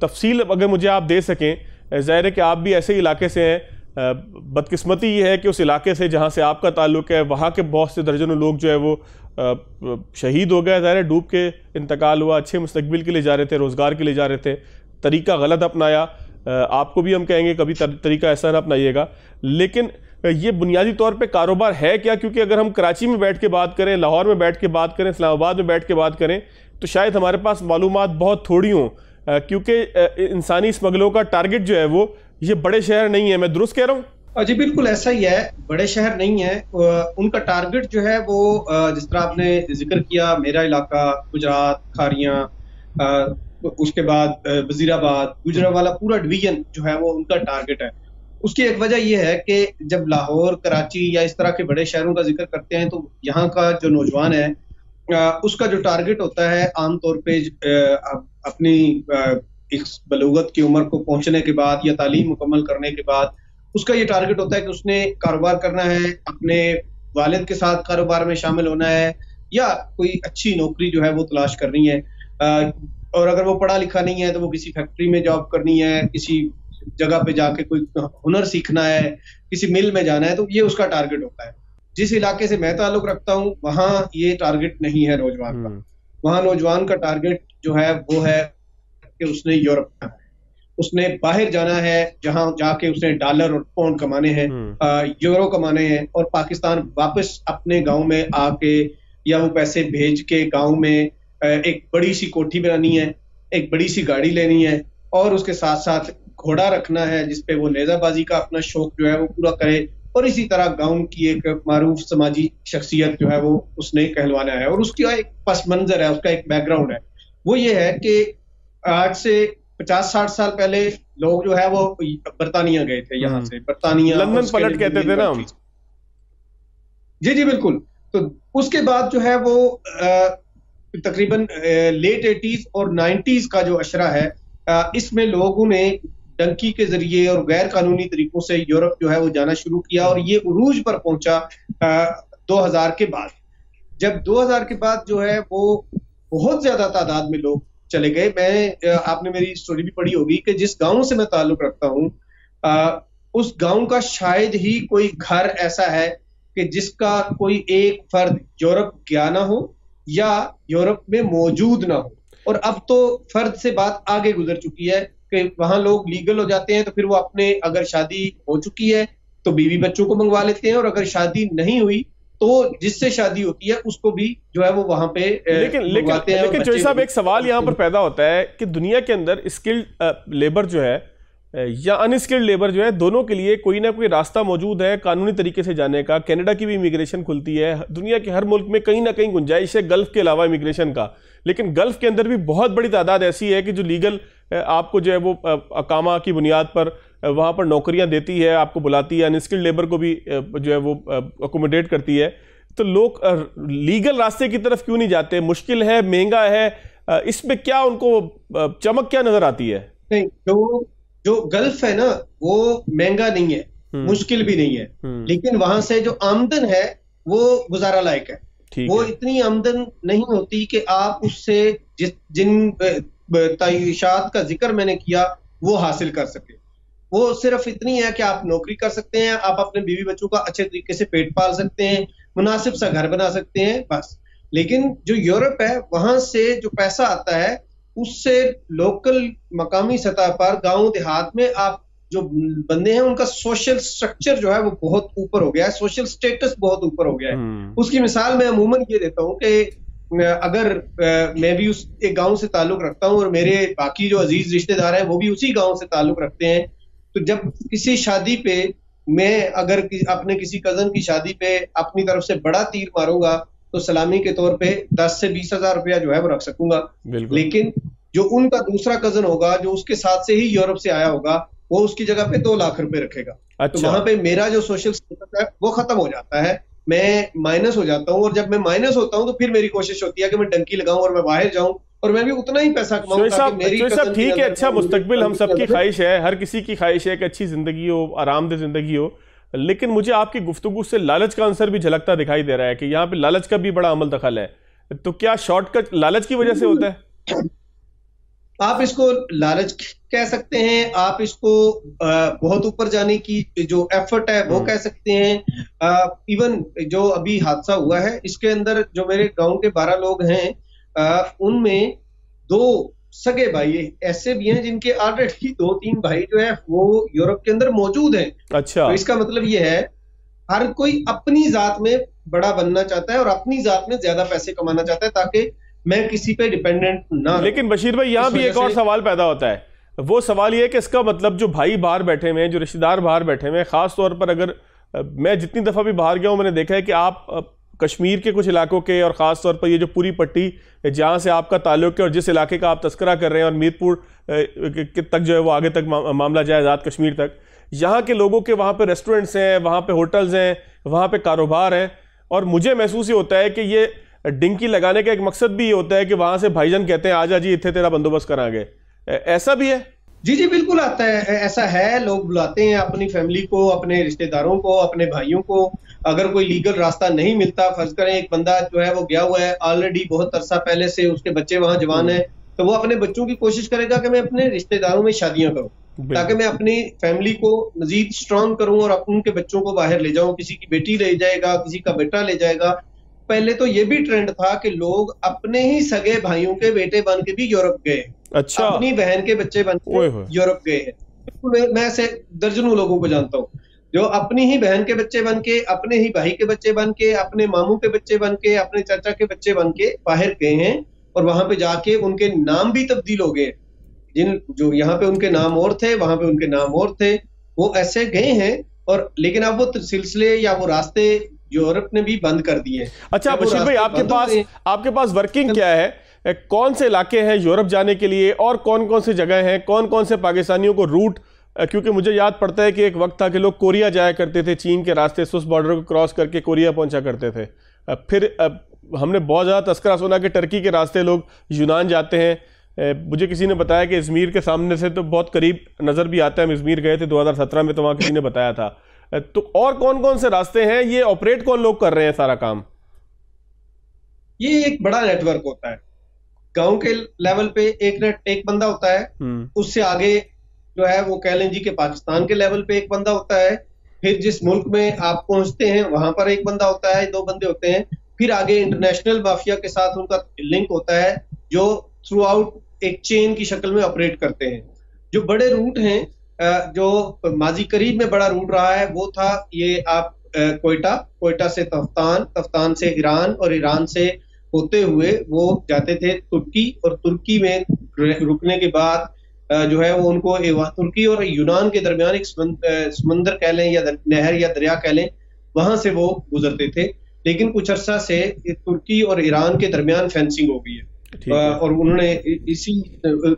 तफसील अगर मुझे आप दे सकें, ज़ाहिर है कि आप भी ऐसे इलाके से हैं। बदकिस्मती ये है कि उस इलाके से जहाँ से आपका ताल्लुक़ है वहाँ के बहुत से दर्जनों लोग जो है वो शहीद हो गए। ज़ाहिर है डूब के इंतकाल हुआ, अच्छे मुस्तकबिल के लिए जा रहे थे, रोज़गार के लिए जा रहे थे, तरीका गलत अपनाया। आपको भी हम कहेंगे कभी तरीका ऐसा ना अपनाइएगा। लेकिन ये बुनियादी तौर पे कारोबार है क्या? क्योंकि अगर हम कराची में बैठ के बात करें, लाहौर में बैठ के बात करें, इस्लामाबाद में बैठ के बात करें, तो शायद हमारे पास मालूमात बहुत थोड़ी हों, क्योंकि इंसानी स्मगलों का टारगेट जो है वो ये बड़े शहर नहीं है। मैं दुरुस्त कह रहा हूँ? जी बिल्कुल ऐसा ही है, बड़े शहर नहीं है। उनका टारगेट जो है वो जिस तरह आपने जिक्र किया, मेरा इलाका गुजरात, खारियां, उसके बाद वजीराबाद, गुजरावाला, पूरा डिवीजन जो है वो उनका टारगेट है। उसकी एक वजह यह है कि जब लाहौर, कराची या इस तरह के बड़े शहरों का जिक्र करते हैं तो यहाँ का जो नौजवान है उसका जो टारगेट होता है आमतौर पे अपनी इस बलूगत की उम्र को पहुंचने के बाद या तालीम मुकम्मल करने के बाद उसका ये टारगेट होता है कि उसने कारोबार करना है, अपने वालिद के साथ कारोबार में शामिल होना है या कोई अच्छी नौकरी जो है वो तलाश करनी है। और अगर वो पढ़ा लिखा नहीं है तो वो किसी फैक्ट्री में जॉब करनी है, किसी जगह पे जाके कोई हुनर सीखना है, किसी मिल में जाना है, तो ये उसका टारगेट होता है। जिस इलाके से मैं ताल्लुक रखता हूँ वहां ये टारगेट नहीं है नौजवान का। वहां नौजवान का टारगेट जो है वो है कि उसने यूरोप जाना है, उसने बाहर जाना है, जहां जाके उसने डॉलर और पाउंड कमाने हैं, यूरो कमाने हैं, और पाकिस्तान वापस अपने गांव में आके या वो पैसे भेज के गांव में एक बड़ी सी कोठी बनानी है, एक बड़ी सी गाड़ी लेनी है, और उसके साथ साथ घोड़ा रखना है जिसपे वो नेजाबाजी का अपना शौक जो है वो पूरा करे, और इसी तरह गांव की एक मारूफ समाजी शख्सियत जो है वो उसने कहलवाना है। और उसका एक पस मंजर है, उसका एक बैकग्राउंड है। वो ये है कि आज से 50-60 साल पहले लोग जो है वो बर्तानिया गए थे, यहाँ से बर्तानिया, लंदन पलट कहते थे ना। जी जी बिल्कुल। तो उसके बाद जो है वो तकरीबन लेट 80s और 90s का जो अशरा है, इसमें लोगों ने डंकी के जरिए और गैर कानूनी तरीकों से यूरोप जो है वो जाना शुरू किया, और ये उरूज पर पहुंचा 2000 के बाद। जब 2000 के बाद जो है वो बहुत ज्यादा तादाद में लोग चले गए। आपने मेरी स्टोरी भी पढ़ी होगी कि जिस गांव से मैं ताल्लुक रखता हूँ उस गांव का शायद ही कोई घर ऐसा है कि जिसका कोई एक फर्द यूरोप गया ना हो या यूरोप में मौजूद ना हो। और अब तो फर्द से बात आगे गुजर चुकी है कि वहां लोग लीगल हो जाते हैं तो फिर वो अपने, अगर शादी हो चुकी है तो बीवी बच्चों को मंगवा लेते हैं, और अगर शादी नहीं हुई तो जिससे शादी होती है उसको भी जो है वो वहां पे लेकिन जोई साहब, एक सवाल यहाँ पर पैदा होता है कि दुनिया के अंदर स्किल्ड लेबर जो है या अनस्किल्ड लेबर जो है, दोनों के लिए कोई ना कोई रास्ता मौजूद है कानूनी तरीके से जाने का। कनाडा की भी इमिग्रेशन खुलती है, दुनिया के हर मुल्क में कहीं ना कहीं गुंजाइश है गल्फ के अलावा इमिग्रेशन का। लेकिन गल्फ के अंदर भी बहुत बड़ी तादाद ऐसी है कि जो लीगल आपको जो है वो अकामा की बुनियाद पर वहाँ पर नौकरियाँ देती है, आपको बुलाती है, अनस्किल्ड लेबर को भी जो है वो अकोमोडेट करती है। तो लोग लीगल रास्ते की तरफ क्यों नहीं जाते? मुश्किल है, महंगा है, इसमें क्या उनको चमक क्या नजर आती है? नहीं, जो गल्फ है ना वो महंगा नहीं है, मुश्किल भी नहीं है, लेकिन वहां से जो आमदन है वो गुजारा लायक है। वो इतनी आमदन नहीं होती कि आप उससे जिन तयशात का जिक्र मैंने किया वो हासिल कर सके। वो सिर्फ इतनी है कि आप नौकरी कर सकते हैं, आप अपने बीवी बच्चों का अच्छे तरीके से पेट पाल सकते हैं, मुनासिब सा घर बना सकते हैं, बस। लेकिन जो यूरोप है वहां से जो पैसा आता है उससे लोकल मकामी सतह पर गांव देहात में आप जो बंदे हैं उनका सोशल स्ट्रक्चर जो है वो बहुत ऊपर हो गया है, सोशल स्टेटस बहुत ऊपर हो गया है। उसकी मिसाल मैं अमूमन ये देता हूँ कि अगर मैं भी उस एक गांव से ताल्लुक रखता हूँ और मेरे बाकी जो अजीज रिश्तेदार हैं वो भी उसी गांव से ताल्लुक रखते हैं, तो जब किसी शादी पे मैं अगर अपने किसी कजन की शादी पे अपनी तरफ से बड़ा तीर मारूंगा तो सलामी के तौर पे 10 से 20 हजार रुपया जो है वो रख सकूंगा। लेकिन जो उनका दूसरा कजन होगा जो उसके साथ से ही यूरोप से आया होगा वो उसकी जगह पे 2 लाख रुपए रखेगा। तो अच्छा। वहां पे मेरा जो सोशल स्टेटस है वो खत्म हो जाता है, मैं माइनस हो जाता हूँ। और जब मैं माइनस होता हूँ तो फिर मेरी कोशिश होती है कि मैं डंकी लगाऊं और मैं बाहर जाऊं और मैं भी उतना ही पैसा कमाऊं ताकि मेरी साहब ठीक है, अच्छा मुस्तकबिल हम सबकी ख्वाहिश है, हर किसी की ख्वाहिश है कि अच्छी जिंदगी हो, आरामदेह जिंदगी हो, लेकिन मुझे आपकी गुफ्तगू से लालच का आंसर भी झलकता दिखाई दे रहा है कि यहाँ पे लालच का भी बड़ा अमल दखल है। तो क्या शॉर्टकट लालच की वजह से होता है? आप इसको लालच कह सकते हैं, आप इसको बहुत ऊपर जाने की जो एफर्ट है वो कह सकते हैं। इवन जो अभी हादसा हुआ है इसके अंदर जो मेरे गांव के 12 लोग हैं, उनमें 2 सगे भाई ऐसे भी हैं जिनके ऑलरेडी 2-3 भाई जो है वो यूरोप के अंदर मौजूद हैं। अच्छा। तो इसका मतलब ये है हर कोई अपनी जात में बड़ा बनना चाहता है और अपनी जात में ज्यादा पैसे कमाना चाहता है ताकि मैं किसी पे डिपेंडेंट ना। लेकिन बशीर भाई यहाँ भी एक और सवाल पैदा होता है, वो सवाल ये है कि इसका मतलब जो भाई बाहर बैठे हुए हैं, जो रिश्तेदार बाहर बैठे हुए हैं, खास तौर पर अगर मैं जितनी दफा भी बाहर गया हूँ मैंने देखा है कि आप कश्मीर के कुछ इलाकों के और ख़ास तौर पर ये जो पूरी पट्टी जहाँ से आपका ताल्लुक है और जिस इलाके का आप तस्करा कर रहे हैं और मीरपुर तक जो है वो आगे तक मामला जाए आज़ाद कश्मीर तक, यहाँ के लोगों के वहाँ पे रेस्टोरेंट्स हैं, वहाँ पे होटल्स हैं, वहाँ पे कारोबार हैं, और मुझे महसूस ये होता है कि ये डिंकी लगाने का एक मकसद भी ये होता है कि वहाँ से भाईजान कहते हैं आजा जी इतने तेरा बंदोबस्त करांगे। ऐसा भी है? जी जी बिल्कुल आता है, ऐसा है। लोग बुलाते हैं अपनी फैमिली को, अपने रिश्तेदारों को, अपने भाइयों को। अगर कोई लीगल रास्ता नहीं मिलता, फर्ज करें एक बंदा जो है वो गया हुआ है ऑलरेडी बहुत अरसा पहले से, उसके बच्चे वहां जवान है, तो वो अपने बच्चों की कोशिश करेगा कि मैं अपने रिश्तेदारों में शादियां करूं ताकि मैं अपनी फैमिली को मजीद स्ट्रांग करूं और उनके बच्चों को बाहर ले जाऊं। किसी की बेटी ले जाएगा, किसी का बेटा ले जाएगा। पहले तो ये भी ट्रेंड था कि लोग अपने ही सगे भाइयों के बेटे बन के भी यूरोप गए। अच्छा। अपनी बहन के बच्चे बन के यूरोप गए हैं। मैं ऐसे दर्जनों लोगों को जानता हूँ जो अपनी ही बहन के बच्चे बन के, अपने ही भाई के बच्चे बन के, अपने मामू के बच्चे बन के, अपने चाचा के बच्चे बन के बाहर गए हैं और वहां पे जाके उनके नाम भी तब्दील हो गए। जिन जो यहाँ पे उनके नाम और थे वहां पे उनके नाम और थे, वो ऐसे गए हैं। और लेकिन अब वो सिलसिले या वो रास्ते यूरोप ने भी बंद कर दिए। अच्छा बशीर भाई, आपके पास वर्किंग क्या है, कौन से इलाके हैं यूरोप जाने के लिए और कौन कौन से जगह हैं, कौन कौन से पाकिस्तानियों को रूट, क्योंकि मुझे याद पड़ता है कि एक वक्त था कि लोग कोरिया जाया करते थे, चीन के रास्ते स्विस बॉर्डर को क्रॉस करके कोरिया पहुंचा करते थे। फिर हमने बहुत ज़्यादा तस्करा सुना कि टर्की के रास्ते लोग यूनान जाते हैं। मुझे किसी ने बताया कि इजमीर के सामने से तो बहुत करीब नज़र भी आता है, हम इजमीर गए थे 2017 में, तो वहाँ किसी ने बताया था। तो और कौन कौन से रास्ते हैं, ये ऑपरेट कौन लोग कर रहे हैं सारा काम? ये एक बड़ा नेटवर्क होता है। गांव के लेवल पे एक बंदा होता है, उससे आगे जो है वो कह लें जी के पाकिस्तान के लेवल पे एक बंदा होता है, फिर जिस मुल्क में आप पहुंचते हैं वहां पर एक बंदा होता है, 2 बंदे होते हैं, फिर आगे इंटरनेशनल माफिया के साथ उनका लिंक होता है जो थ्रू आउट एक चेन की शक्ल में ऑपरेट करते हैं। जो बड़े रूट हैं, जो माजी करीब में बड़ा रूट रहा है वो था ये आप कोयटा से तफ्तान, तफ्तान से ईरान और ईरान से होते हुए वो जाते थे तुर्की, और तुर्की में रुकने के बाद जो है वो उनको तुर्की और यूनान के दरमियान एक समंदर कह लें या नहर या दरिया कह लें, वहां से वो गुजरते थे। लेकिन कुछ अर्सा से तुर्की और ईरान के दरमियान फेंसिंग हो गई है और उन्होंने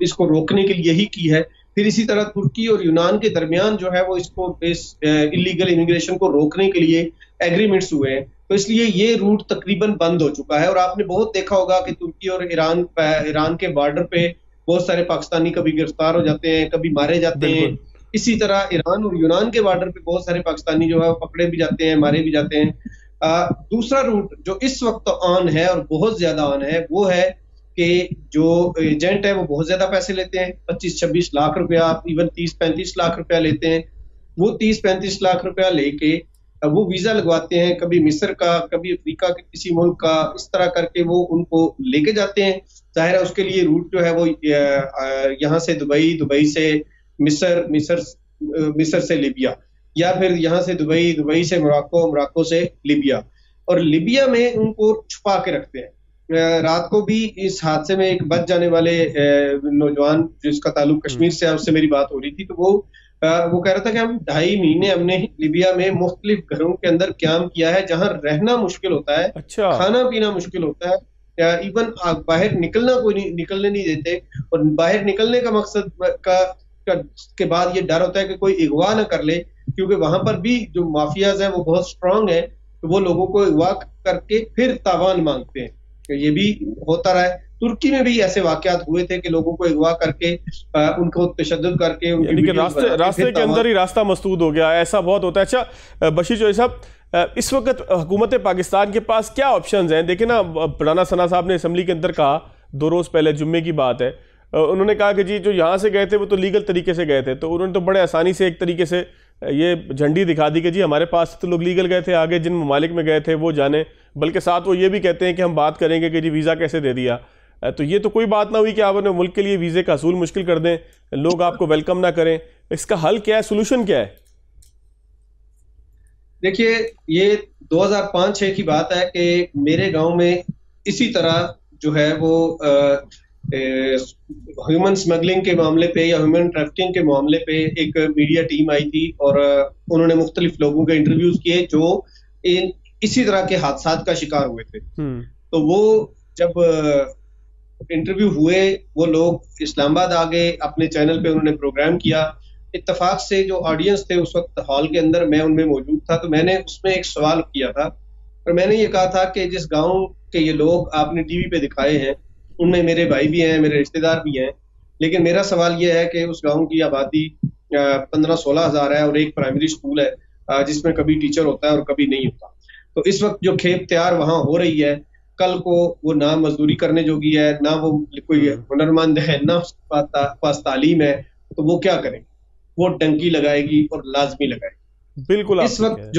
इसको रोकने के लिए ही की है। फिर इसी तरह तुर्की और यूनान के दरमियान जो है वो इस इलीगल इमिग्रेशन को रोकने के लिए एग्रीमेंट्स हुए हैं, तो इसलिए ये रूट तकरीबन बंद हो चुका है। और आपने बहुत देखा होगा कि तुर्की और ईरान के बॉर्डर पे बहुत सारे पाकिस्तानी कभी गिरफ्तार हो जाते हैं, कभी मारे जाते हैं। इसी तरह ईरान और यूनान के बॉर्डर पे बहुत सारे पाकिस्तानी जो है पकड़े भी जाते हैं, मारे भी जाते हैं। दूसरा रूट जो इस वक्त ऑन है और बहुत ज्यादा ऑन है वो है कि जो एजेंट है वो बहुत ज्यादा पैसे लेते हैं, 25-26 लाख रुपया, इवन 30-35 लाख रुपया लेते हैं। वो 30-35 लाख रुपया लेके वो वीजा लगवाते हैं, कभी मिस्र का, कभी अफ्रीका के किसी मुल्क का, इस तरह करके वो उनको लेके जाते हैं। जाहिर है उसके लिए रूट जो है वो यहाँ से दुबई, दुबई से मिस्र से लिबिया, या फिर यहाँ से दुबई, दुबई से मोरक्को, मोरक्को से लिबिया। और लिबिया में उनको छुपा के रखते हैं। रात को भी इस हादसे में एक बच जाने वाले नौजवान जिसका ताल्लुक कश्मीर से, उससे मेरी बात हो रही थी, तो वो कह रहा था कि हम 2.5 महीने हमने लिबिया में मुख्तलिफ घरों के अंदर क्याम किया है जहां रहना मुश्किल होता है, अच्छा। खाना पीना मुश्किल होता है, इवन बाहर निकलने नहीं देते। और बाहर निकलने का मकसद के बाद ये डर होता है कि कोई अगवा ना कर ले, क्योंकि वहां पर भी जो माफियाज हैं वो बहुत स्ट्रांग है, तो वो लोगों को अगवा करके फिर तावान मांगते हैं। तो ये भी होता रहा है। तुर्की में भी ऐसे वाकयात हुए थे कि लोगों को अगवा करके उनको तशद्दुद करके रास्ते के अंदर ही रास्ता मसदूद हो गया, ऐसा बहुत होता है। अच्छा बशीर चौधरी साहब, इस वक्त हुकूमत पाकिस्तान के पास क्या ऑप्शंस हैं? देखिए ना, राना सना साहब ने असम्बली के अंदर कहा 2 रोज़ पहले, जुम्मे की बात है, उन्होंने कहा कि जी जो यहाँ से गए थे वो तो लीगल तरीके से गए थे, तो उन्होंने तो बड़े आसानी से एक तरीके से ये झंडी दिखा दी कि जी हमारे पास तो लोग लीगल गए थे, आगे जिन ममालिक में गए थे वो जाने, बल्कि साथ वो ये भी कहते हैं कि हम बात करेंगे कि जी वीज़ा कैसे दे दिया। तो ये तो कोई बात ना हुई कि आप अपने मुल्क के लिए वीज़े का असूल मुश्किल कर दें, लोग आपको वेलकम ना करें। इसका हल क्या है, सोल्यूशन क्या है? देखिए, ये 2005-6 की बात है कि मेरे गांव में इसी तरह जो है वो ह्यूमन स्मगलिंग के मामले पे या ह्यूमन ट्रैफिकिंग के मामले पे एक मीडिया टीम आई थी और उन्होंने मुख्तलिफ लोगों के इंटरव्यूज किए जो इसी तरह के हादसात का शिकार हुए थे। तो वो जब इंटरव्यू हुए, वो लोग इस्लामाबाद आ गए, अपने चैनल पे उन्होंने प्रोग्राम किया। इत्तेफाक से जो ऑडियंस थे उस वक्त हॉल के अंदर, मैं उनमें मौजूद था, तो मैंने उसमें एक सवाल किया था और मैंने ये कहा था कि जिस गांव के ये लोग आपने टीवी पे दिखाए हैं उनमें मेरे भाई भी हैं, मेरे रिश्तेदार भी हैं, लेकिन मेरा सवाल ये है कि उस गांव की आबादी 15-16 हज़ार है और एक प्राइमरी स्कूल है जिसमें कभी टीचर होता है और कभी नहीं होता। तो इस वक्त जो खेत तैयार वहां हो रही है, कल को वो ना मजदूरी करने जोगी है, ना वो कोई हुनरमंद है, ना उसके पास तालीम है, तो वो क्या करेंगे? वो डंकी लगाएगी और लाजमी लगाएगी। बिल्कुल। इस वक्त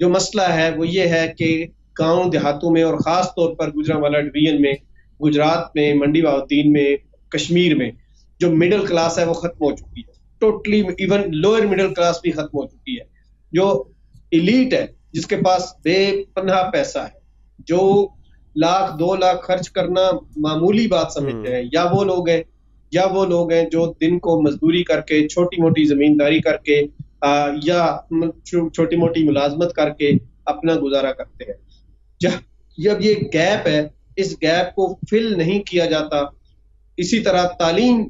जो मसला है वो ये है कि गांव देहातों में और खास तौर पर गुजरांवाला डिवीजन में, गुजरात में, मंडी बहाउद्दीन में, कश्मीर में जो मिडिल क्लास है वो खत्म हो चुकी है totally. Even lower middle class भी खत्म हो चुकी है। जो इलीट है, जिसके पास बेपनाह पैसा है, जो 1-2 लाख खर्च करना मामूली बात समझते हैं, या वो लोग हैं जो दिन को मजदूरी करके, छोटी मोटी जमींदारी करके या छोटी मोटी मुलाजमत करके अपना गुजारा करते हैं। जब ये गैप है, इस गैप को फिल नहीं किया जाता, इसी तरह तालीम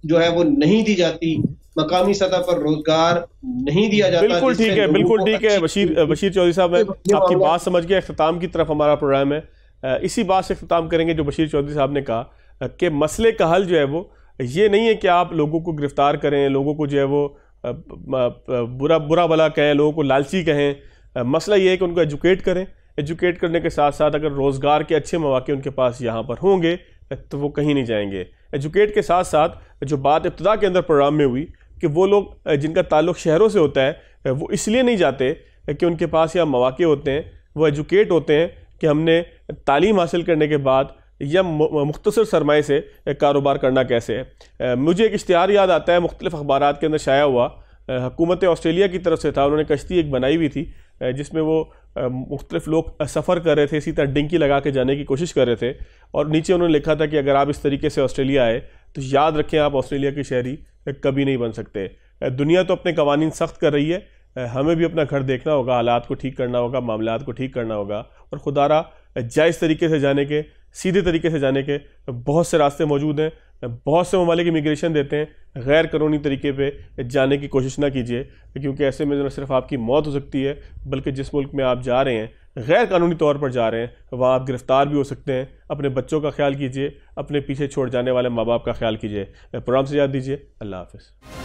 जो है वो नहीं दी जाती, मकामी सतह पर रोजगार नहीं दिया जाता। बिल्कुल ठीक है, बिल्कुल ठीक है बशीर चौधरी साहब, मैं आपकी बात समझ गया। इख्तिताम की तरफ हमारा प्रोग्राम है, इसी बात से इख्तिताम करेंगे जो बशीर चौधरी साहब ने कहा कि मसले का हल जो है वो ये नहीं है कि आप लोगों को गिरफ्तार करें, लोगों को जो है वो बुरा भला कहें, लोगों को लालची कहें। मसला ये है कि उनको एजुकेट करें। एजुकेट करने के साथ साथ अगर रोज़गार के अच्छे मौके उनके पास यहाँ पर होंगे तो वो कहीं नहीं जाएंगे। एजुकेट के साथ साथ जो बात इब्तिदा के अंदर प्रोग्राम में हुई कि वो लोग जिनका ताल्लुक़ शहरों से होता है वो इसलिए नहीं जाते कि उनके पास यहाँ मौके होते हैं, वो एजुकेट होते हैं कि हमने तालीम हासिल करने के बाद या मुख्तसर सरमाए से कारोबार करना कैसे है। मुझे एक इश्तिहार याद आता है, मुख्तलिफ अखबारात के अंदर शाया हुआ, हुकूमत ऑस्ट्रेलिया की तरफ से था, उन्होंने कश्ती एक बनाई हुई थी जिसमें वो मुख्तलिफ लोग सफ़र कर रहे थे, इसी तरह डिंकी लगा के जाने की कोशिश कर रहे थे, और नीचे उन्होंने लिखा था कि अगर आप इस तरीके से ऑस्ट्रेलिया आए तो याद रखें आप ऑस्ट्रेलिया के शहरी कभी नहीं बन सकते। दुनिया तो अपने कवानीन सख्त कर रही है, हमें भी अपना घर देखना होगा, हालात को ठीक करना होगा, मामलात को ठीक करना होगा, और खुदारा जायज़ तरीके से जाने के, सीधे तरीके से जाने के बहुत से रास्ते मौजूद हैं। बहुत से ममालिक इमिग्रेशन देते हैं, गैर कानूनी तरीके पे जाने की कोशिश ना कीजिए, क्योंकि ऐसे में न सिर्फ आपकी मौत हो सकती है, बल्कि जिस मुल्क में आप जा रहे हैं गैर कानूनी तौर पर जा रहे हैं, वहाँ आप गिरफ़्तार भी हो सकते हैं। अपने बच्चों का ख्याल कीजिए, अपने पीछे छोड़ जाने वाले माँ बाप का ख्याल कीजिए। प्रोग्राम से याद दीजिए। अल्लाह हाफ़िज़।